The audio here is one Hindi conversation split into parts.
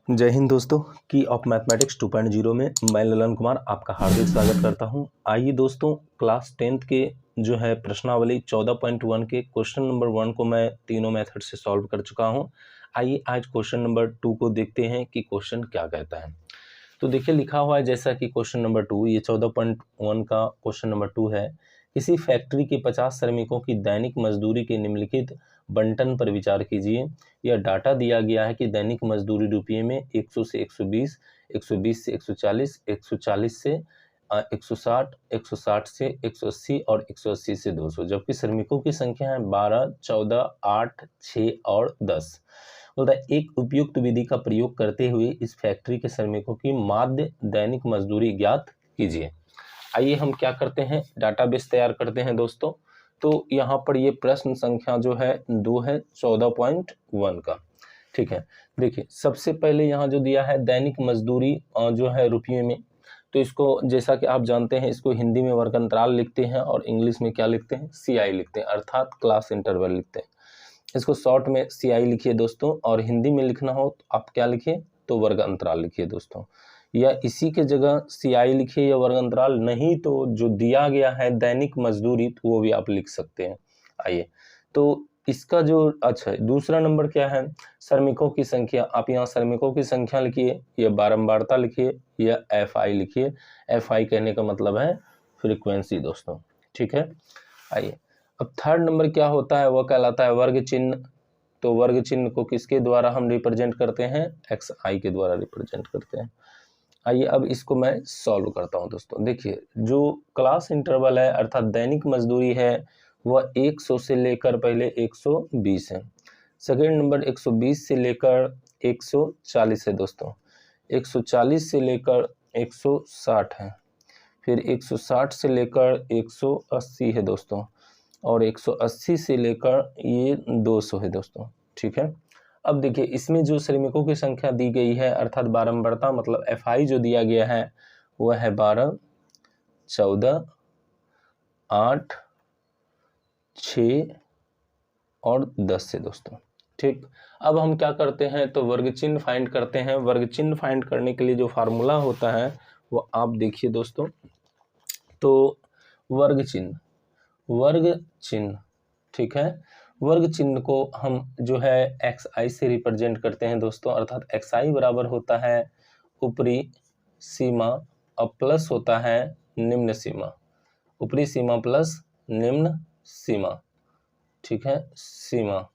जय हिंद दोस्तों। की ऑफ मैथमेटिक्स 2.0 में मैं ललन कुमार आपका हार्दिक स्वागत करता हूं। आइए दोस्तों, क्लास 10th के जो है प्रश्नावली 14.1 के क्वेश्चन नंबर 1 को मैं तीनों मेथड से सॉल्व कर चुका हूं। आइए आज क्वेश्चन नंबर 2 को देखते हैं कि क्वेश्चन क्या कहता है। तो देखिए लिखा हुआ है जैसा कि क्वेश्चन नंबर 2, ये 14.1 का क्वेश्चन नंबर 2 है। किसी फैक्ट्री के 50 श्रमिकों की दैनिक मजदूरी के निम्नलिखित बंटन पर विचार कीजिए। यह डाटा दिया गया है कि दैनिक मजदूरी रुपये में 100 से 120, 120 से 140, 140 से 160, 160 से 180 और 180 से 200, जबकि श्रमिकों की संख्या है 12, 14, 8, 6 और 10। बोलता है एक उपयुक्त विधि का प्रयोग करते हुए इस फैक्ट्री के श्रमिकों की माध्य दैनिक मजदूरी ज्ञात कीजिए। आइए हम क्या करते हैं, डाटाबेस तैयार करते हैं दोस्तों। तो यहाँ पर ये प्रश्न संख्या जो है 2 है 14.1 का। ठीक है, देखिए सबसे पहले यहाँ जो दिया है दैनिक मजदूरी जो है रुपये में, तो इसको जैसा कि आप जानते हैं इसको हिंदी में वर्ग अंतराल लिखते हैं और इंग्लिश में क्या लिखते हैं, CI लिखते हैं, अर्थात क्लास इंटरवल लिखते हैं। इसको शॉर्ट में CI लिखिए दोस्तों, और हिंदी में लिखना हो तो आप क्या लिखिए, तो वर्ग अंतराल लिखिए दोस्तों, या इसी के जगह CI लिखिए या वर्ग अंतराल, नहीं तो जो दिया गया है दैनिक मजदूरी तो वो भी आप लिख सकते हैं। आइए तो इसका जो अच्छा दूसरा नंबर क्या है, श्रमिकों की संख्या। आप यहाँ श्रमिकों की संख्या लिखिए या बारंबारता लिखिए या FI लिखिए। FI कहने का मतलब है फ्रीक्वेंसी दोस्तों। ठीक है, आइए अब थर्ड नंबर क्या होता है, वह कहलाता है वर्ग चिन्ह। तो वर्ग चिन्ह को किसके द्वारा हम रिप्रेजेंट करते हैं, XI के द्वारा रिप्रेजेंट करते हैं। आइए अब इसको मैं सॉल्व करता हूं दोस्तों। देखिए जो क्लास इंटरवल है अर्थात दैनिक मजदूरी है वह 100 से लेकर पहले 120 है। सेकेंड नंबर 120 से लेकर 140 है दोस्तों। 140 से लेकर 160 है। फिर 160 से लेकर 180 है दोस्तों, और 180 से लेकर ये 200 है दोस्तों। ठीक है, अब देखिए इसमें जो श्रमिकों की संख्या दी गई है अर्थात बारंबारता मतलब FI जो दिया गया है वह है 12, 14, 8, 6 और 10 से दोस्तों। ठीक, अब हम क्या करते हैं, तो वर्ग चिन्ह फाइंड करते हैं। वर्ग चिन्ह फाइंड करने के लिए जो फार्मूला होता है वो आप देखिए दोस्तों। तो वर्ग चिन्ह ठीक है, वर्ग चिन्ह को हम जो है XI से रिप्रेजेंट करते हैं दोस्तों, अर्थात XI बराबर होता है ऊपरी सीमा और प्लस होता है निम्न सीमा। ऊपरी सीमा प्लस निम्न सीमा। ठीक है, सीमा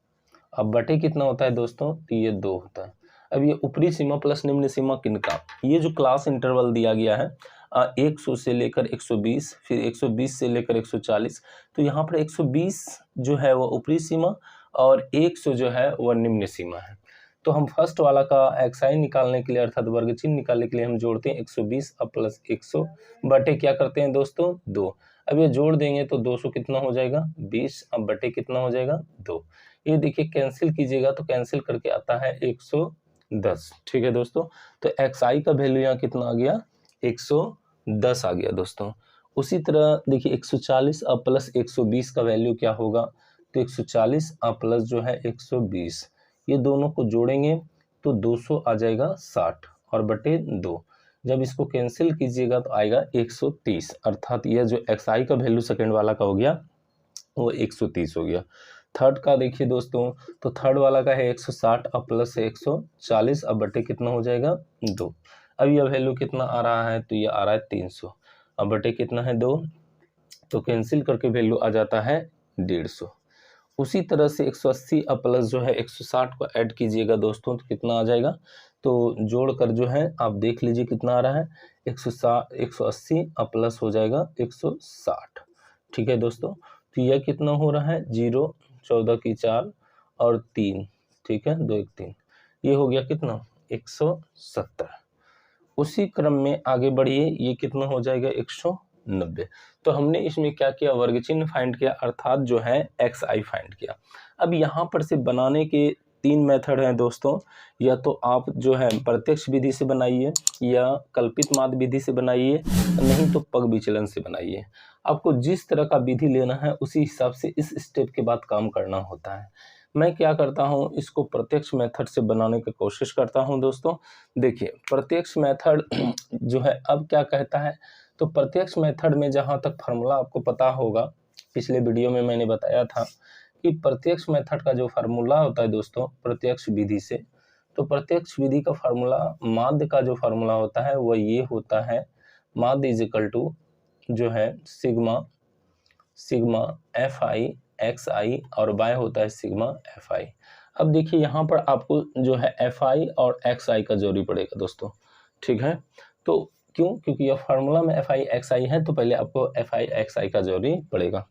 अब बटे कितना होता है दोस्तों, तो ये 2 होता है। अब ये ऊपरी सीमा प्लस निम्न सीमा किनका, ये जो क्लास इंटरवल दिया गया है 100 से लेकर 120, फिर 120 से लेकर 140, तो यहाँ पर 120 जो है वह ऊपरी सीमा और 100 जो है वह निम्न सीमा है। तो हम फर्स्ट वाला का XI निकालने के लिए अर्थात वर्ग चिन्ह निकालने के लिए हम जोड़ते हैं 120 अब प्लस 100 बटे क्या करते हैं दोस्तों 2। अब ये जोड़ देंगे तो 200 कितना हो जाएगा 20, अब बटे कितना हो जाएगा 2। ये देखिए कैंसिल कीजिएगा तो कैंसिल करके आता है 110। ठीक है दोस्तों, तो XI का वैल्यू यहाँ कितना आ गया 110 आ गया दोस्तों। उसी तरह देखिए 140 अब प्लस 120 का वैल्यू क्या होगा, तो 140 अब प्लस जो है 120, ये दोनों को जोड़ेंगे तो 200 आ जाएगा 60 और बटे 2। जब इसको कैंसिल कीजिएगा तो आएगा 130, अर्थात यह जो XI का वैल्यू सेकेंड वाला का हो गया वो 130 हो गया। थर्ड का देखिए दोस्तों, तो थर्ड वाला का है 160 अब प्लस 140 अब बटे कितना हो जाएगा 2। अब यह वैल्यू कितना आ रहा है, तो ये आ रहा है 300 अब बटे कितना है 2, तो कैंसिल करके वैल्यू आ जाता है 150। उसी तरह से 180 अब प्लस जो है 160 को ऐड कीजिएगा दोस्तों तो कितना आ जाएगा, तो जोड़कर जो है आप देख लीजिए कितना आ रहा है 180 अब प्लस हो जाएगा 160। ठीक है दोस्तों, तो यह कितना हो रहा है 0, 14 की 4 और 3, ठीक है 2 1 3, ये हो गया कितना 170। उसी क्रम में आगे बढ़िए, ये कितना हो जाएगा 190। तो हमने इसमें क्या किया, वर्ग चिन्ह फाइंड किया अर्थात जो है XI फाइंड किया। अब यहाँ पर से बनाने के 3 मेथड हैं दोस्तों, या तो आप जो है प्रत्यक्ष विधि से बनाइए या कल्पित माध्य विधि से बनाइए, नहीं तो पग विचलन से बनाइए। आपको जिस तरह का विधि लेना है उसी हिसाब से इस स्टेप के बाद काम करना होता है। मैं क्या करता हूँ, इसको प्रत्यक्ष मेथड से बनाने की कोशिश करता हूँ दोस्तों। देखिए प्रत्यक्ष मेथड जो है अब क्या कहता है, तो प्रत्यक्ष मेथड में जहाँ तक फार्मूला आपको पता होगा, पिछले वीडियो में मैंने बताया था कि प्रत्यक्ष मेथड का जो फार्मूला होता है दोस्तों प्रत्यक्ष विधि से, तो प्रत्यक्ष विधि का फार्मूला, माध्य का जो फार्मूला होता है वह ये होता है, माध्य इज इक्वल टू जो है सिग्मा एफ आई एक्स आई और बाय होता है सिग्मा एफ आई। अब देखिए यहाँ पर आपको जो है एफ आई और एक्स आई का जरूरी पड़ेगा दोस्तों, ठीक है। तो क्यों, क्योंकि यह फार्मूला में एफ आई एक्स आई है, तो पहले आपको एफ आई एक्स आई का जरूरी पड़ेगा।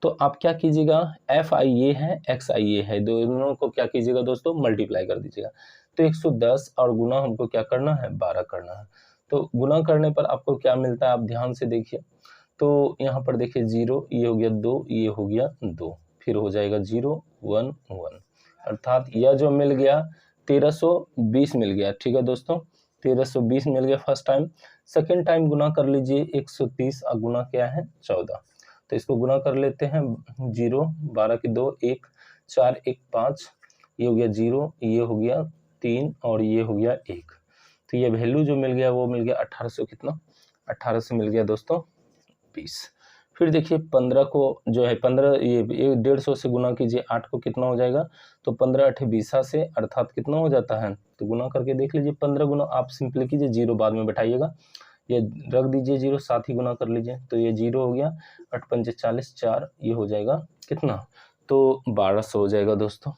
तो आप क्या कीजिएगा, एफ आई ये है, एक्स आई ये है, दोनों को क्या कीजिएगा दोस्तों, मल्टीप्लाई कर दीजिएगा। तो 110 और गुना हमको क्या करना है, 12 करना है। तो गुना करने पर आपको क्या मिलता है, आप ध्यान से देखिए। तो यहाँ पर देखिए 0, ये हो गया 2, ये हो गया 2, फिर हो जाएगा 0 1 1, अर्थात यह जो मिल गया 1320 मिल गया, ठीक है दोस्तों। 1320 मिल गया फर्स्ट टाइम। सेकेंड टाइम गुना कर लीजिए, 130 और गुना क्या है 14, तो इसको गुना कर लेते हैं। 0 12 की 2 1 4 1 5, ये हो गया 0, ये हो गया 3 और ये हो गया 1। तो ये वैल्यू जो मिल गया वो मिल गया 1800, कितना 1800 मिल गया दोस्तों 20। फिर देखिए 15 को जो है 15 ये 150 से गुना कीजिए, 8 को कितना हो जाएगा, तो 15 8 20 से, अर्थात कितना हो जाता है, तो गुना करके देख लीजिए। 15 गुना आप सिंपली कीजिए, 0 बाद में बैठाइएगा, ये रख दीजिए 0, साथ ही गुना कर लीजिए, तो ये 0 हो गया, 8 पंजे 40 4, ये हो जाएगा कितना, तो 1200 हो जाएगा दोस्तों।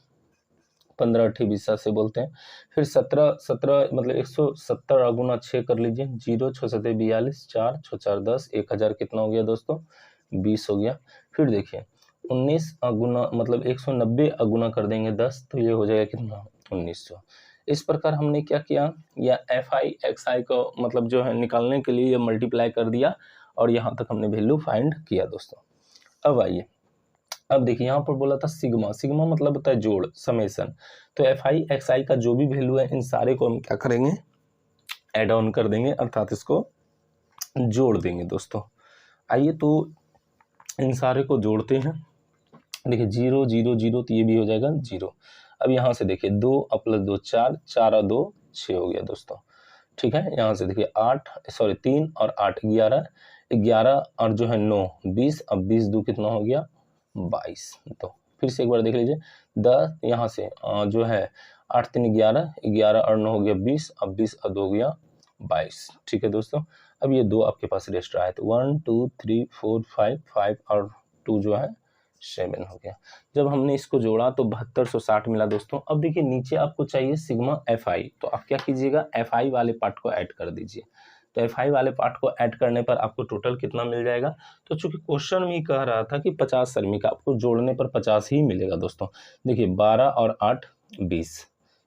15 8 20 से बोलते हैं। फिर 17 मतलब 170 गुना 6 कर लीजिए, 0 6 7 42 4 6 4 10, 1000 कितना हो गया दोस्तों, 20 हो गया। फिर देखिए 19 गुना मतलब 190 गुना कर देंगे 10, तो ये हो जाएगा कितना 1900। इस प्रकार हमने क्या किया, या एफ आई एक्स आई को मतलब जो है निकालने के लिए ये मल्टीप्लाई कर दिया और यहाँ तक हमने वैल्यू फाइंड किया दोस्तों। अब आइए, अब देखिए यहाँ पर बोला था सिग्मा, सिग्मा मतलब होता है जोड़, समेसन। तो एफ आई एक्स आई का जो भी वैल्यू है इन सारे को हम क्या करेंगे, एड ऑन कर देंगे, अर्थात इसको जोड़ देंगे दोस्तों। आइए तो इन सारे को जोड़ते हैं। देखिए 0 0 0, तो ये भी हो जाएगा 0। अब यहाँ से देखिए 2 प्लस 2 4, 4 और 2 6 हो गया दोस्तों, ठीक है। यहाँ से देखिए 3 और 8 11, 11 और जो है 9 20, अब 20 2 कितना हो गया 22। तो फिर से एक बार देख लीजिए, 10 यहाँ से जो है 8 3 11, 11 और 9 हो गया 20, अब 20 और 2 हो गया 22, ठीक है दोस्तों। अब ये 2 आपके पास रेस्ट रहा है, तो 1 2 3 4 5, 5 और 2 जो है 7 हो गया। जब हमने इसको जोड़ा तो 7260 मिला दोस्तों। अब देखिए नीचे आपको चाहिए सिग्मा एफ आई, तो आप क्या कीजिएगा, एफ आई वाले पार्ट को ऐड कर दीजिए। तो एफ आई वाले पार्ट को ऐड करने पर आपको टोटल कितना मिल जाएगा, तो चूंकि क्वेश्चन में कह रहा था कि 50 श्रमिक, आपको जोड़ने पर 50 ही मिलेगा दोस्तों। देखिए 12 और 8 20,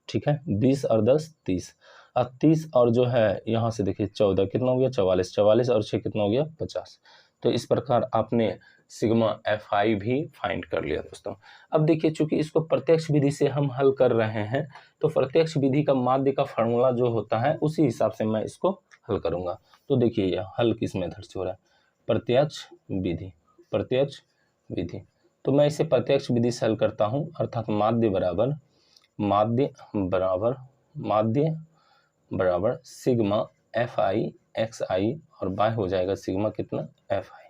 ठीक है, 20 और 10 30, अब 30 और जो है यहाँ से देखिए 14 कितना हो गया 44, 44 और 6 कितना हो गया 50। तो इस प्रकार आपने सिग्मा एफ आई भी फाइंड कर लिया दोस्तों। अब देखिए चूंकि इसको प्रत्यक्ष विधि से हम हल कर रहे हैं, तो प्रत्यक्ष विधि का माध्य का फार्मूला जो होता है उसी हिसाब से मैं इसको हल करूंगा। तो देखिए यह हल किस मेथड से हो रहा है, प्रत्यक्ष विधि, प्रत्यक्ष विधि। तो मैं इसे प्रत्यक्ष विधि से हल करता हूं, अर्थात माध्य बराबर माध्य बराबर माध्य बराबर सिग्मा एफ आई एक्स आई और बाय हो जाएगा सिग्मा कितना एफ आई,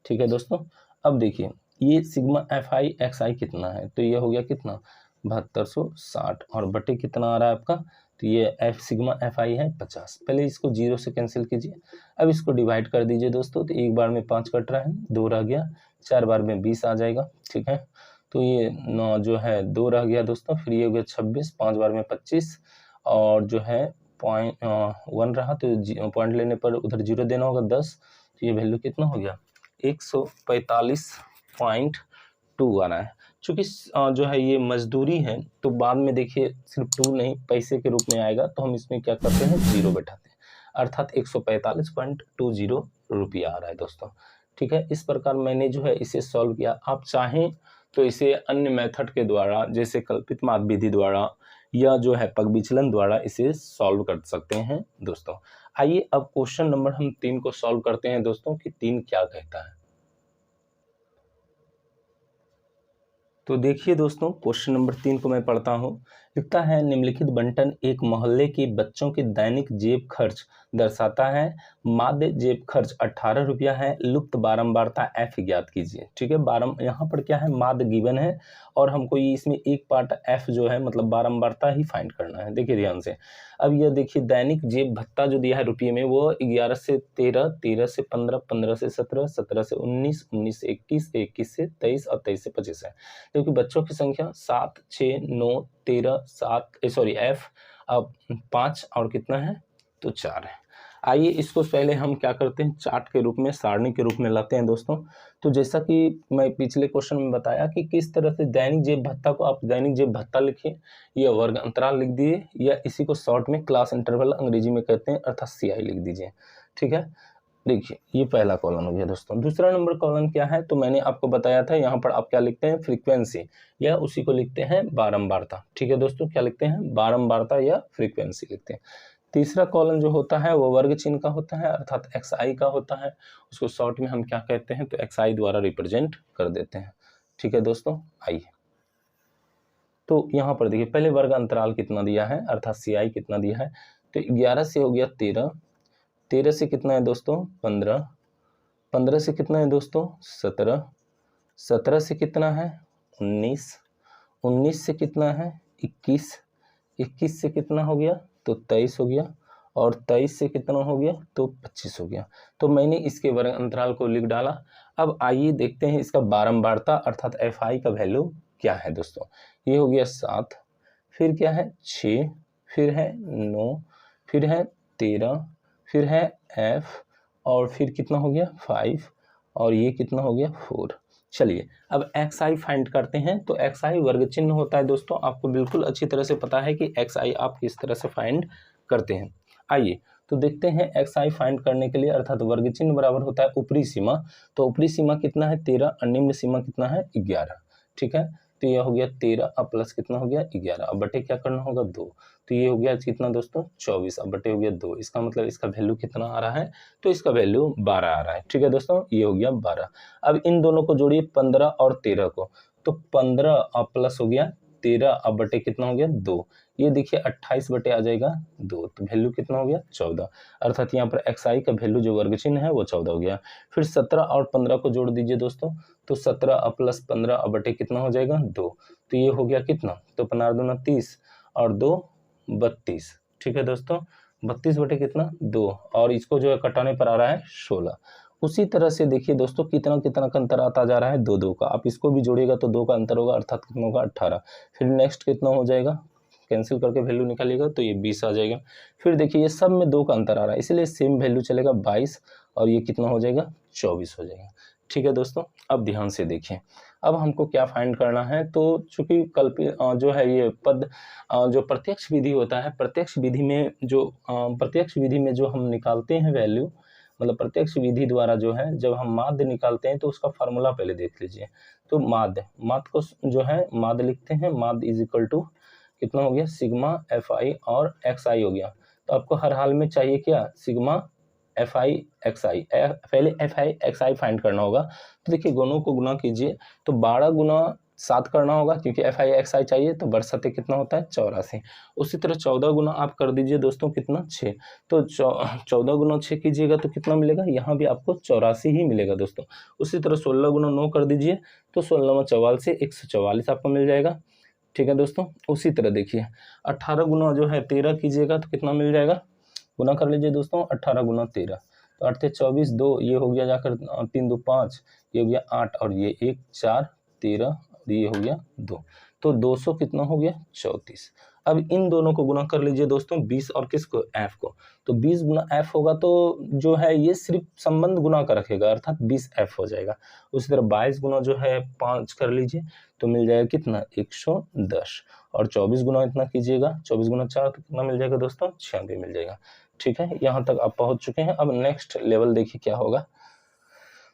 ठीक है दोस्तों। अब देखिए ये सिग्मा एफ आई एक्स आई कितना है, तो ये हो गया कितना 7260 और बटे कितना आ रहा है आपका, तो ये एफ सिग्मा एफ आई है 50। पहले इसको 0 से कैंसिल कीजिए, अब इसको डिवाइड कर दीजिए दोस्तों, तो एक बार में 5 कट रहा है, 2 रह गया, 4 बार में 20 आ जाएगा, ठीक है। तो ये 9 जो है 2 रह गया दोस्तों, फिर ये हो गया 26, 5 बार में 25 और जो है 1 रहा, तो पॉइंट लेने पर उधर 0 देना होगा 10, तो ये वैल्यू कितना हो गया 145.2 आ रहा है। चूंकि जो है ये मजदूरी है, तो बाद में देखिए सिर्फ 2 नहीं पैसे के रूप में आएगा, तो हम इसमें क्या करते हैं 0 बैठाते हैं, अर्थात 145.20 रुपया आ रहा है दोस्तों, ठीक है। इस प्रकार मैंने जो है इसे सॉल्व किया। आप चाहें तो इसे अन्य मेथड के द्वारा, जैसे कल्पित माध्य विधि द्वारा या जो है पग विचलन द्वारा इसे सॉल्व कर सकते हैं दोस्तों। आइए अब क्वेश्चन नंबर हम 3 को सॉल्व करते हैं दोस्तों कि 3 क्या कहता है। तो देखिए दोस्तों, क्वेश्चन नंबर 3 को मैं पढ़ता हूँ। लिखता है, निम्नलिखित बंटन एक मोहल्ले के बच्चों के दैनिक जेब खर्च दर्शाता है। माध्य जेब खर्च 18 रुपया है। लुप्त बारंबारता एफ ज्ञात कीजिए। ठीक है, यहाँ पर क्या है, माध्य गिवन है और हमको ये इसमें एक पार्ट एफ जो है मतलब बारंबारता ही फाइंड करना है। देखिए ध्यान से, अब यह देखिए दैनिक जेब भत्ता जो दिया है रुपये में वो 11 से 13, 13 से 15, 15 से 17, 17 से 19, 19 से 21, 21 से 23 और 23 से 25 है। क्योंकि बच्चों की संख्या 7, 6, 9, 13, 7 सॉरी एफ अब 5 और कितना है तो 4 है। आइए इसको पहले हम क्या करते हैं, चार्ट के रूप में, सारणी के रूप में लाते हैं दोस्तों। तो जैसा कि मैं पिछले क्वेश्चन में बताया कि किस तरह से दैनिक जेब भत्ता को आप दैनिक जेब भत्ता लिखिए या वर्ग अंतराल लिख दिए या इसी को शॉर्ट में क्लास इंटरवल अंग्रेजी में कहते हैं अर्थात CI लिख दीजिए। ठीक है, देखिए ये पहला कॉलम हो गया दोस्तों। दूसरा नंबर कॉलम क्या है, तो मैंने आपको बताया था यहाँ पर आप क्या लिखते हैं, फ्रीक्वेंसी या उसी को लिखते हैं बारंबारता। ठीक है दोस्तों, क्या लिखते हैं, बारंबारता या फ्रीक्वेंसी लिखते हैं। तीसरा कॉलम जो होता है वो वर्ग चिन्ह का होता है अर्थात XI का होता है। उसको शॉर्ट में हम क्या कहते हैं तो XI द्वारा रिप्रेजेंट कर देते हैं। ठीक है दोस्तों, आइए तो यहाँ पर देखिए पहले वर्ग अंतराल कितना दिया है अर्थात CI कितना दिया है, तो 11 से हो गया 13, 13 से कितना है दोस्तों 15, 15 से कितना है दोस्तों 17, 17 से कितना है 19, 19 से कितना है 21, 21 से कितना हो गया तो 23 हो गया और 23 से कितना हो गया तो 25 हो गया। तो मैंने इसके वर्ग अंतराल को लिख डाला। अब आइए देखते हैं इसका बारंबारता अर्थात FI का वैल्यू क्या है दोस्तों। ये हो गया 7, फिर क्या है 6, फिर है 9, फिर है 13, फिर है F और फिर कितना हो गया 5 और ये कितना हो गया 4। चलिए अब XI फाइंड करते हैं। तो XI वर्ग चिन्ह होता है दोस्तों, आपको बिल्कुल अच्छी तरह से पता है कि XI आप किस तरह से फाइंड करते हैं। आइए तो देखते हैं XI फाइंड करने के लिए अर्थात वर्ग चिन्ह बराबर होता है ऊपरी सीमा। तो ऊपरी सीमा कितना है 13 और निम्न सीमा कितना है 11। ठीक है, तो यह हो गया 13 अब प्लस कितना हो गया 11, अब बटे क्या करना होगा 2, तो ये हो गया कितना दोस्तों 24, अब बटे हो गया 2। इसका मतलब इसका वैल्यू कितना आ रहा है तो इसका वैल्यू 12 आ रहा है। ठीक है दोस्तों, ये हो गया 12। अब इन दोनों को जोड़िए 15 और 13 को, तो 15 अब प्लस हो गया 13 अब बटे कितना हो गया 2, ये देखिए 28 बटे आ जाएगा 2, तो वैल्यू कितना हो गया 14। अर्थात यहाँ पर XI का वैल्यू जो वर्ग चिन्ह है वो 14 हो गया। फिर 17 और 15 को जोड़ दीजिए दोस्तों, तो 17 अब प्लस 15 अब बटे कितना हो जाएगा 2, तो ये हो गया कितना तो 15 दूना 30 और 2 32। ठीक है दोस्तों, 32 बटे कितना 2 और इसको जो है कटाने पर आ रहा है 16। उसी तरह से देखिए दोस्तों कितना कितना का अंतर आता जा रहा है 2 2 का, आप इसको भी जोड़िएगा तो 2 का अंतर होगा अर्थात कितना होगा 18। फिर नेक्स्ट कितना हो जाएगा, कैंसिल करके वैल्यू निकालिएगा तो ये 20 आ जाएगा। फिर देखिए ये सब में 2 का अंतर आ रहा है इसलिए सेम वैल्यू चलेगा 22 और ये कितना हो जाएगा 24 हो जाएगा। ठीक है दोस्तों, अब ध्यान से देखिए अब हमको क्या फाइंड करना है। तो चूंकि जो है ये पद जो प्रत्यक्ष विधि होता है, प्रत्यक्ष विधि में जो हम निकालते हैं वैल्यू, मतलब प्रत्यक्ष विधि द्वारा जो है जब हम माध्य निकालते हैं तो उसका फार्मूला पहले देख लीजिए। तो माध्य को जो है माध्य लिखते हैं, माध्य इज इक्वल टू कितना हो गया सिग्मा FI और XI हो गया। तो आपको हर हाल में चाहिए क्या सिग्मा FI XI, पहले FI XI फाइंड करना होगा। तो देखिए दोनों को गुना कीजिए तो 12 गुना 7 करना होगा क्योंकि FI XI चाहिए, तो बरसते कितना होता है 84। उसी तरह 14 गुना आप कर दीजिए दोस्तों कितना 6, तो 14 गुना 6 कीजिएगा तो कितना मिलेगा, यहाँ भी आपको 84 ही मिलेगा दोस्तों। उसी तरह 16 गुना 9 कर दीजिए तो 16 में 44 से 144 आपको मिल जाएगा। ठीक है दोस्तों, उसी तरह देखिए 18 गुना जो है 13 कीजिएगा तो कितना मिल जाएगा, गुना कर लीजिए दोस्तों 18 गुना 13, तो 8 24 2, ये हो गया जाकर 3 2 5, ये हो गया 8 और ये 1 4 13 और ये हो गया 2, तो 200 कितना हो गया 34। अब इन दोनों को गुना कर लीजिए दोस्तों 20 और किसको F को, तो 20 गुना F होगा तो जो है ये सिर्फ संबंध गुना का रखेगा अर्थात 20F हो जाएगा। उसी तरह 22 गुना जो है 5 कर लीजिए तो मिल जाएगा कितना 110 और 24 गुना इतना कीजिएगा 24 गुना 4 तो कितना मिल जाएगा दोस्तों 96 मिल जाएगा। ठीक है, यहाँ तक आप पहुंच चुके हैं। अब नेक्स्ट लेवल देखिए क्या होगा,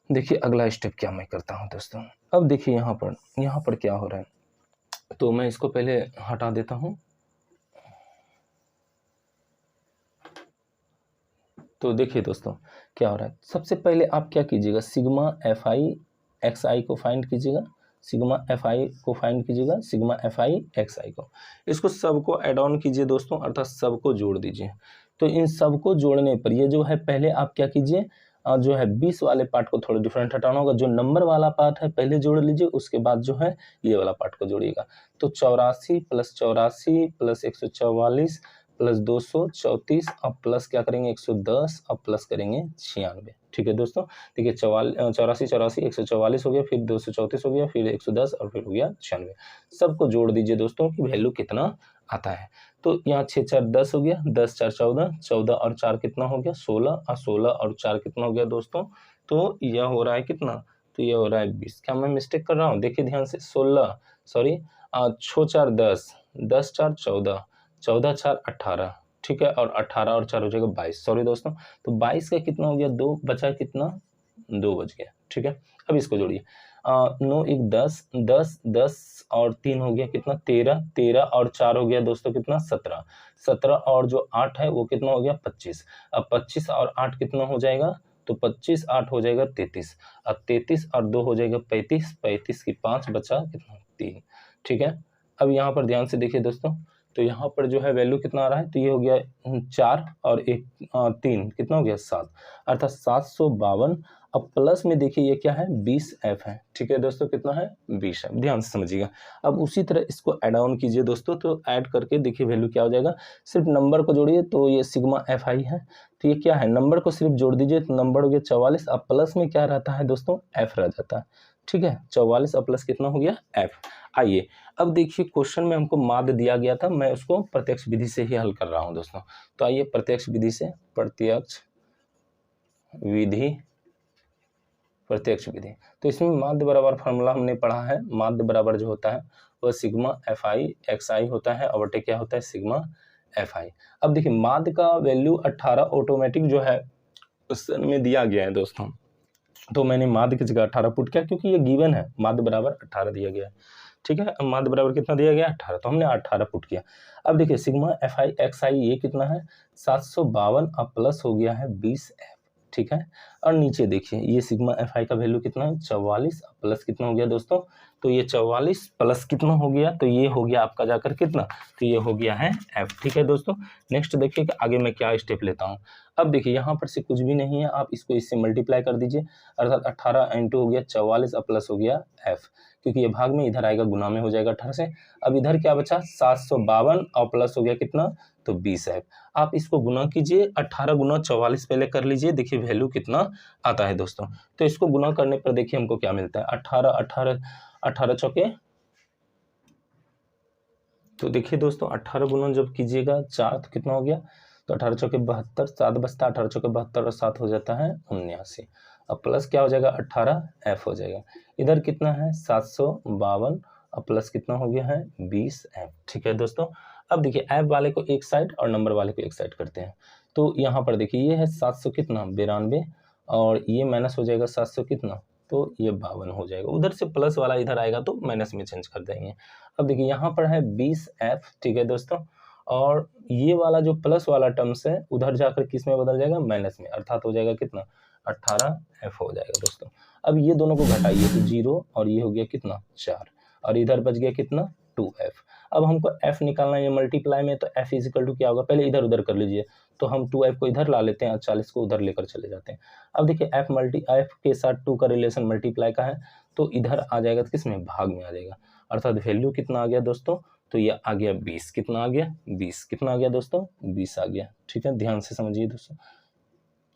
देखिए अगला स्टेप क्या मैं करता हूं दोस्तों। अब देखिए यहाँ पर क्या हो रहा है, तो मैं इसको पहले हटा देता हूं। तो देखिए दोस्तों क्या हो रहा है, सबसे पहले आप क्या कीजिएगा सिग्मा FI XI को फाइंड कीजिएगा। सिग्मा एफ आई को फाइंड कीजिएगा, सिग्मा एफ आई एक्स आई को, इसको सबको ऐड ऑन कीजिए दोस्तों, अर्थात सबको जोड़ दीजिए। तो इन सबको जोड़ने पर ये जो है, पहले आप क्या कीजिए, जो है 20 वाले पार्ट को थोड़ा डिफरेंट हटाना होगा, जो नंबर वाला पार्ट है पहले जोड़ लीजिए, उसके बाद जो है ये वाला पार्ट को जोड़िएगा। तो 84 प्लस 84 प्लस 144 प्लस 234, अब प्लस क्या करेंगे 110, अब प्लस करेंगे 96। ठीक है दोस्तों, देखिए 84 84 144 हो गया, फिर 234 हो गया, फिर 110 और फिर हो गया 96। सबको जोड़ दीजिए दोस्तों कि वैल्यू कितना आता है। तो यहाँ 6 4 10 हो गया, 10 4 14, 14 और 4 कितना हो गया 16, और 16 और 4 कितना हो गया दोस्तों, तो यह हो रहा है कितना, तो यह हो रहा है 20। क्या मैं मिस्टेक कर रहा हूँ, देखिए ध्यान से, 16 सॉरी 6 4 10, 10 4 14, 14 4 18, ठीक है, और 18 और 4 हो जाएगा 22, सॉरी दोस्तों। तो 22 का कितना हो गया, 2 बचा कितना, 2 बच गया। ठीक है, अब इसको जोड़िए, 9 1 10, 10 10 और 3 हो गया कितना 13, 13 और 4 हो गया दोस्तों कितना 17, 17 और जो 8 है वो कितना हो गया 25। अब 25 और 8 कितना हो जाएगा, तो 25 8 हो जाएगा 33, अब 33 और 2 हो जाएगा 35, 35 की 5 बचा कितना 3। ठीक है, अब यहाँ पर ध्यान से देखिए दोस्तों, तो यहाँ पर जो है वैल्यू कितना आ रहा है, तो ये हो गया 4 और 1 3 कितना हो गया 7, अर्थात 752। अब प्लस में देखिए ये क्या है 20f है। ठीक है दोस्तों, कितना है 20f, ध्यान से समझिएगा। अब उसी तरह इसको ऐड ऑन कीजिए दोस्तों, तो ऐड करके देखिए वैल्यू क्या हो जाएगा, सिर्फ नंबर को जोड़िए, तो ये सिग्मा एफ आई है, तो ये क्या है, नंबर को सिर्फ जोड़ दीजिए, तो नंबर हो गया 44। अब प्लस में क्या रहता है दोस्तों, एफ रह जाता है। ठीक है, 44 और प्लस कितना हो गया एफ। आइए अब देखिए क्वेश्चन में हमको माध्य दिया गया था, मैं उसको प्रत्यक्ष विधि से ही हल कर रहा हूं दोस्तों। तो आइए प्रत्यक्ष विधि से, प्रत्यक्ष विधि, तो इसमें माध्य बराबर फार्मूला हमने पढ़ा है, माध्य बराबर जो होता है वह सिग्मा एफ आई एक्स आई होता है, और क्या होता है सिग्मा एफ आई। अब देखिए माध्य का वैल्यू 18 ऑटोमेटिक जो है में दिया गया है दोस्तों, तो मैंने माध्य की जगह 18 पुट किया, क्योंकि ये गिवन है, माध्य बराबर 18 दिया गया है। ठीक है, माध्य बराबर कितना दिया गया 18, तो हमने 18 पुट किया। अब देखिए सिग्मा एफ आई एक्स आई ये कितना है 752, अब प्लस हो गया है 20f। ठीक है, और नीचे देखिए ये सिग्मा एफ आई का वैल्यू कितना है 44, प्लस कितना हो गया दोस्तों, तो ये 44 प्लस कितना हो गया, तो ये हो गया आपका जाकर कितना, तो ये हो गया है f। ठीक है दोस्तों, नेक्स्ट देखिए कि आगे मैं क्या स्टेप लेता हूँ। अब देखिए यहाँ पर से कुछ भी नहीं है, आप इसको इससे मल्टीप्लाई कर दीजिए, अर्थात 18 इंटू हो गया 44 और प्लस हो गया f, क्योंकि ये भाग में इधर आएगा गुना में हो जाएगा 18 से। अब इधर क्या बचा 752 और प्लस हो गया कितना, तो 20f। आप इसको गुना कीजिए, 18 गुना 44 पहले कर लीजिए, देखिए वैल्यू कितना आता है दोस्तों। तो इसको गुना करने पर देखिए हमको क्या मिलता है, 18 18 18 चौके, तो देखिए दोस्तों 18 गुना जब कीजिएगा 4 तो कितना हो गया, तो 18 चौके 72, 7 बचता 18 चौके 72 और 7 हो जाता है 79। अब प्लस क्या हो जाएगा 18f हो जाएगा, इधर कितना है 752 और प्लस कितना हो गया है 20f। ठीक है दोस्तों, अब देखिए f वाले को एक साइड और नंबर वाले को एक साइड करते हैं। तो यहाँ पर देखिए ये है 700 कितना 92, और ये माइनस हो जाएगा 700 कितना, तो ये 52 हो जाएगा, उधर से प्लस वाला इधर आएगा तो माइनस में चेंज कर देंगे। अब देखिए यहाँ पर है 20f। ठीक है दोस्तों, और ये वाला जो प्लस वाला टर्म्स है उधर जाकर किस में बदल जाएगा, माइनस में, अर्थात हो जाएगा कितना 18f हो जाएगा दोस्तों। अब ये दोनों को घटाइए तो 0, और ये हो गया कितना 4, और इधर बच गया कितना 2f। अब हमको f निकालना है मल्टीप्लाई में, तो f इजिकल टू क्या होगा, पहले इधर उधर कर लीजिए, तो हम 2f को इधर ला लेते हैं और 40 को उधर लेकर चले जाते हैं। अब देखिए f के साथ 2 का रिलेशन मल्टीप्लाई का है, तो इधर आ जाएगा, तो किस में भाग में आ जाएगा, अर्थात वैल्यू कितना आ गया दोस्तों, तो ये आ गया 20। कितना आ गया 20, कितना आ गया दोस्तों 20 आ गया। ठीक है, ध्यान से समझिए दोस्तों।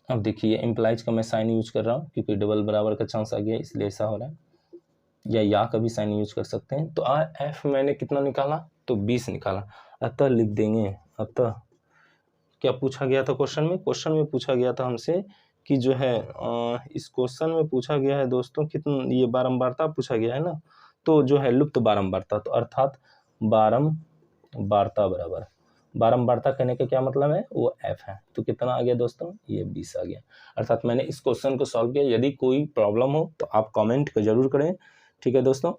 अब देखिए इम्प्लाइज का मैं साइन यूज कर रहा हूँ, क्योंकि डबल बराबर का चांस आ गया इसलिए ऐसा हो रहा है, या का भी साइन यूज कर सकते हैं। तो f मैंने कितना निकाला, तो 20 निकाला, अतः लिख देंगे, अतः क्या पूछा गया था क्वेश्चन में, क्वेश्चन में पूछा गया था हमसे कि जो है इस क्वेश्चन में पूछा गया है दोस्तों कितना, ये बारंबारता पूछा गया है ना, तो जो है लुप्त बारंबारता, तो अर्थात बारंबारता बराबर, बारंबारता कहने का क्या मतलब है, वो f है। तो कितना आ गया दोस्तों, ये 20 आ गया। अर्थात मैंने इस क्वेश्चन को सॉल्व किया। यदि कोई प्रॉब्लम हो तो आप कमेंट जरूर करें। ठीक है दोस्तों।